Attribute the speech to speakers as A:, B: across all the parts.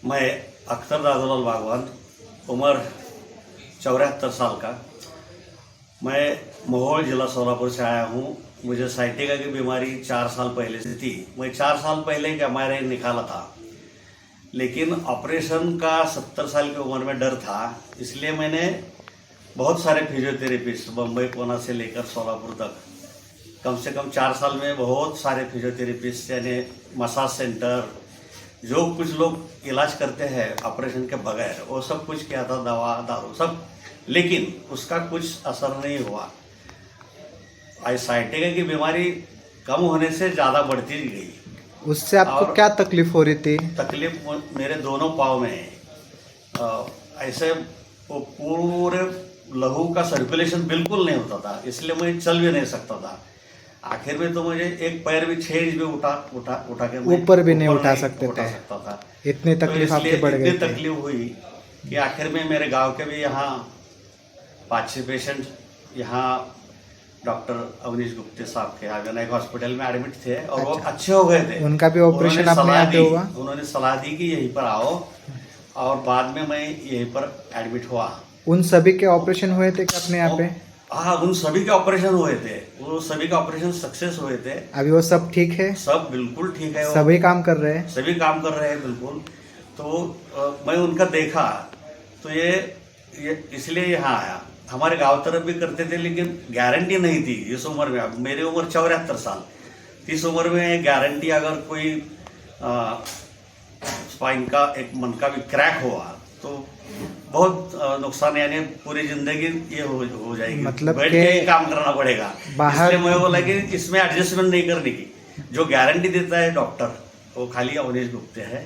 A: मैं अख्तर दादूलाल बागवान, उम्र 74 साल का। मैं महोल जिला सोलापुर से आया हूँ। मुझे साइटिका की बीमारी 4 साल पहले से थी। मैं 4 साल पहले का MRI निकाला था, लेकिन ऑपरेशन का 70 साल की उम्र में डर था। इसलिए मैंने बहुत सारे फिजियोथेरेपिस्ट बम्बई पूना से लेकर सोलापुर तक कम से कम 4 साल में बहुत सारे फिजियोथेरेपिस्ट यानी मसाज सेंटर, जो कुछ लोग इलाज करते हैं ऑपरेशन के बगैर, वो सब कुछ किया था, दवा दारू सब, लेकिन उसका कुछ असर नहीं हुआ। आज साइटिका की बीमारी कम होने से ज़्यादा बढ़ती गई।
B: उससे आपको क्या तकलीफ हो रही थी?
A: तकलीफ मेरे दोनों पाँव में है। ऐसे वो पूरे लहू का सर्कुलेशन बिल्कुल नहीं होता था, इसलिए मैं चल भी नहीं सकता था। आखिर में तो मुझे एक पैर भी 6 इंच भी उठा के
B: ऊपर भी नहीं उठा सकता
A: था।
B: इतनी तकलीफ आपकी बढ़ गई
A: इतनी तकलीफ हुई कि आखिर में मेरे गांव के भी यहाँ 5-6 पेशेंट यहाँ डॉक्टर अवनीश गुप्ते साहब के यहाँ विनायक हॉस्पिटल में एडमिट थे और वो अच्छे हो गए थे।
B: उनका भी ऑपरेशन अपने यहाँ पे हुआ?
A: उन्होंने सलाह दी कि यहीं पर आओ, और बाद में मैं यहीं पर एडमिट हुआ।
B: उन सभी के ऑपरेशन हुए थे क्या अपने यहाँ पे?
A: हाँ, उन सभी के ऑपरेशन हुए थे। वो सभी के ऑपरेशन सक्सेस हुए थे।
B: अभी वो सब ठीक है?
A: सब बिल्कुल ठीक है।
B: सभी काम कर रहे हैं?
A: सभी काम कर रहे हैं बिल्कुल। तो मैं उनका देखा तो ये इसलिए यहाँ आया। हमारे गांव तरफ भी करते थे, लेकिन गारंटी नहीं थी इस उम्र में। अब मेरी उम्र 74 साल, इस उम्र में गारंटी अगर कोई स्पाइन का एक मन का भी क्रैक हुआ तो बहुत नुकसान, यानी पूरी जिंदगी ये हो जाएगी।
B: मतलब
A: बैठ के ही काम करना पड़ेगा।
B: बाहर
A: इसलिए मैं बोला कि इसमें एडजस्टमेंट नहीं करने की। जो गारंटी देता है डॉक्टर, वो खाली अवनीश गुप्ते है,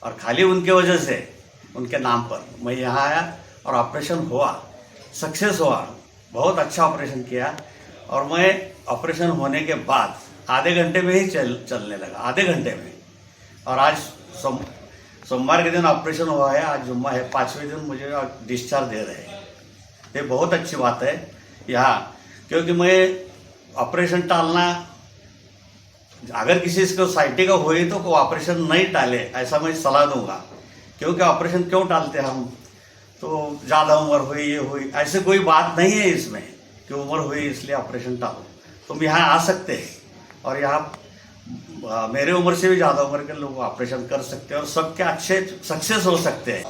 A: और खाली उनके वजह से, उनके नाम पर मैं यहाँ आया और ऑपरेशन हुआ, सक्सेस हुआ। बहुत अच्छा ऑपरेशन किया, और मैं ऑपरेशन होने के बाद आधे घंटे में ही चलने लगा, आधे घंटे में। और आज सोमवार के दिन ऑपरेशन हुआ है, आज जुम्मा है, 5वें दिन मुझे डिस्चार्ज दे रहे हैं। ये बहुत अच्छी बात है यहाँ, क्योंकि मैं ऑपरेशन टालना, अगर किसी को साइटिका हुई तो वो ऑपरेशन नहीं टाले, ऐसा मैं सलाह दूंगा। क्योंकि ऑपरेशन क्यों टालते हम? तो ज़्यादा उम्र हुई, ये हुई, ऐसे कोई बात नहीं है इसमें कि उम्र हुई इसलिए ऑपरेशन टालो। तुम यहाँ आ सकते हैं, और यहाँ मेरे उम्र से भी ज़्यादा उम्र के लोग ऑपरेशन कर सकते हैं और सबके अच्छे सक्सेस हो सकते हैं।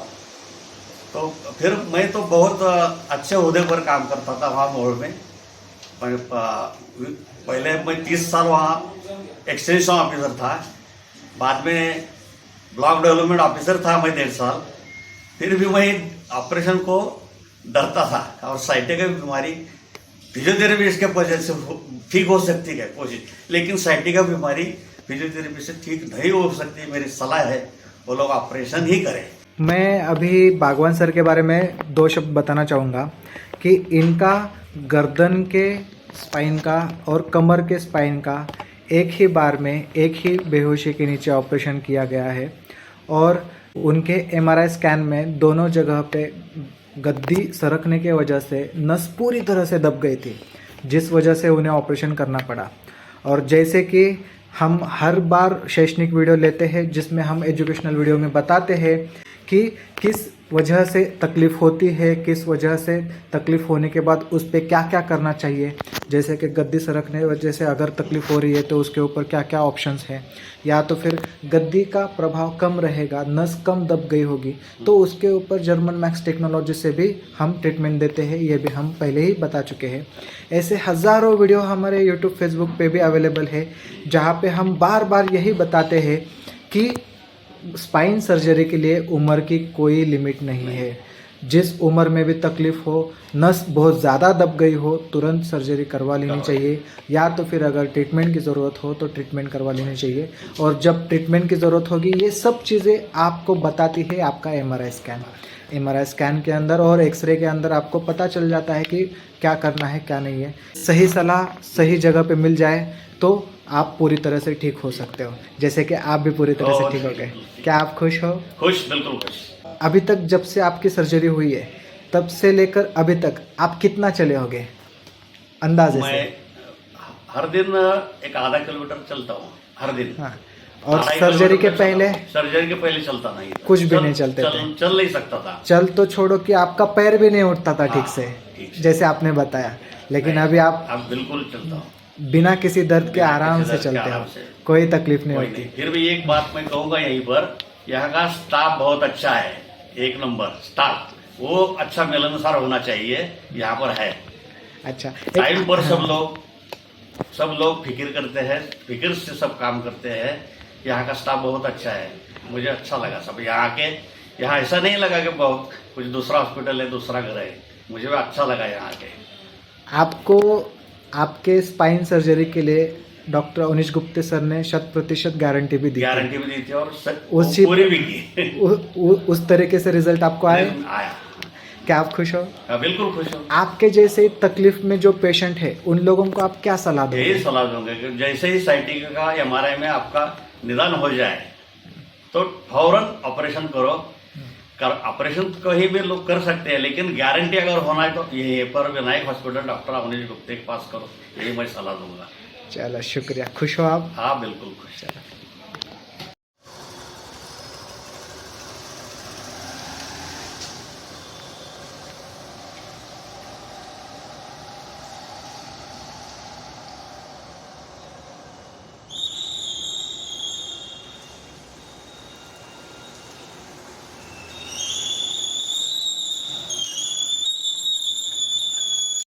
A: तो फिर मैं तो बहुत अच्छे ओहदे पर काम करता था वहाँ मोड़ में। पहले मैं 30 साल वहाँ एक्सटेंशन ऑफिसर था, बाद में ब्लॉक डेवलपमेंट ऑफिसर था मैं 1.5 साल। फिर भी मैं ऑपरेशन को डरता था, और साइटिका की बीमारी फिजियोथेरेपी इसके वजह से ठीक हो सकती है कोशिश, लेकिन साइटिका बीमारी फिजियोथेरेपी से ठीक नहीं हो सकती। मेरी सलाह है वो लोग ऑपरेशन ही करें।
B: मैं अभी बागवान सर के बारे में 2 शब्द बताना चाहूँगा कि इनका गर्दन के स्पाइन का और कमर के स्पाइन का एक ही बार में, एक ही बेहोशी के नीचे ऑपरेशन किया गया है, और उनके MRI स्कैन में दोनों जगह पे गद्दी सरकने के वजह से नस पूरी तरह से दब गई थी, जिस वजह से उन्हें ऑपरेशन करना पड़ा। और जैसे कि हम हर बार शैक्षणिक वीडियो लेते हैं जिसमें हम एजुकेशनल वीडियो में बताते हैं कि किस वजह से तकलीफ़ होती है, किस वजह से तकलीफ़ होने के बाद उस पर क्या क्या करना चाहिए। जैसे कि गद्दी सरकने वजह से अगर तकलीफ़ हो रही है तो उसके ऊपर क्या क्या ऑप्शंस हैं, या तो फिर गद्दी का प्रभाव कम रहेगा, नस कम दब गई होगी, तो उसके ऊपर जर्मन मैक्स टेक्नोलॉजी से भी हम ट्रीटमेंट देते हैं। ये भी हम पहले ही बता चुके हैं। ऐसे हज़ारों वीडियो हमारे यूट्यूब फेसबुक पे भी अवेलेबल है, जहाँ पे हम बार बार यही बताते हैं कि स्पाइन सर्जरी के लिए उम्र की कोई लिमिट नहीं है। जिस उम्र में भी तकलीफ़ हो, नस बहुत ज़्यादा दब गई हो, तुरंत सर्जरी करवा लेनी चाहिए, या तो फिर अगर ट्रीटमेंट की ज़रूरत हो तो ट्रीटमेंट करवा लेनी चाहिए। और जब ट्रीटमेंट की ज़रूरत होगी, ये सब चीज़ें आपको बताती है आपका MRI स्कैन। MRI स्कैन के अंदर और एक्सरे के अंदर आपको पता चल जाता है कि क्या करना है, क्या नहीं है। सही सलाह सही जगह पे मिल जाए तो आप पूरी तरह से ठीक हो सकते हो, जैसे कि आप भी पूरी तरह से ठीक हो गए। क्या आप खुश हो?
A: खुश, बिल्कुल खुश।
B: अभी तक जब से आपकी सर्जरी हुई है तब से लेकर अभी तक आप कितना चले होंगे अंदाजे से?
A: मैं हर दिन एक आधा किलोमीटर चलता हूँ हर दिन।
B: हाँ, और
A: 2.5
B: सर्जरी के
A: किलोमीटर
B: पहले
A: सर्जरी के पहले चलता नहीं था।
B: कुछ भी नहीं चलते थे।
A: चल नहीं सकता था।
B: चल तो छोड़ो कि आपका पैर भी नहीं उठता था ठीक
A: हाँ,
B: से,
A: ठीक से।
B: जैसे आपने बताया, लेकिन
A: नहीं,
B: अभी आप
A: अब बिल्कुल चलता हूँ
B: बिना किसी दर्द के
A: बिना
B: आराम
A: किसी
B: से
A: दर्द के
B: चलते
A: आराम
B: हो,
A: से।
B: कोई तकलीफ नहीं
A: कोई
B: होती।
A: नहीं। फिर भी एक बात मैं कहूँगा यहीं पर, यहाँ का स्टाफ बहुत अच्छा है, 1 नंबर स्टाफ, वो अच्छा मिलनसार होना चाहिए, यहाँ पर है।
B: अच्छा,
A: टाइम पर
B: हाँ,
A: सब लोग फिक्र करते हैं, फिक्र से सब काम करते हैं। यहाँ का स्टाफ बहुत अच्छा है, मुझे अच्छा लगा सब यहाँ के। यहाँ ऐसा नहीं लगा कि बहुत कुछ दूसरा हॉस्पिटल है, दूसरा घर है, मुझे भी अच्छा लगा यहाँ के।
B: आपको आपके स्पाइन सर्जरी के लिए डॉक्टर अवनीश गुप्ते सर ने 100% गारंटी भी दी थी।
A: गारंटी भी दी थी और
B: उसी
A: पूरी भी की।
B: उस तरीके से रिजल्ट आपको आए?
A: आया।
B: क्या आप खुश हो?
A: हाँ, बिल्कुल खुश हूँ।
B: आपके जैसे तकलीफ में जो पेशेंट है उन लोगों को आप क्या सलाह दोगे?
A: यही सलाह दूंगा कि जैसे ही साइटिका का MRI में आपका निदान हो जाए तो फौरन ऑपरेशन करो। ऑपरेशन कहीं भी लोग कर सकते हैं, लेकिन गारंटी अगर होना है तो ये पर विनायक हॉस्पिटल डॉक्टर अवनीश गुप्ते के पास करो, यही मैं सलाह दूंगा।
B: चलो शुक्रिया, खुश हो आप?
A: हाँ बिल्कुल खुश।
B: चलो।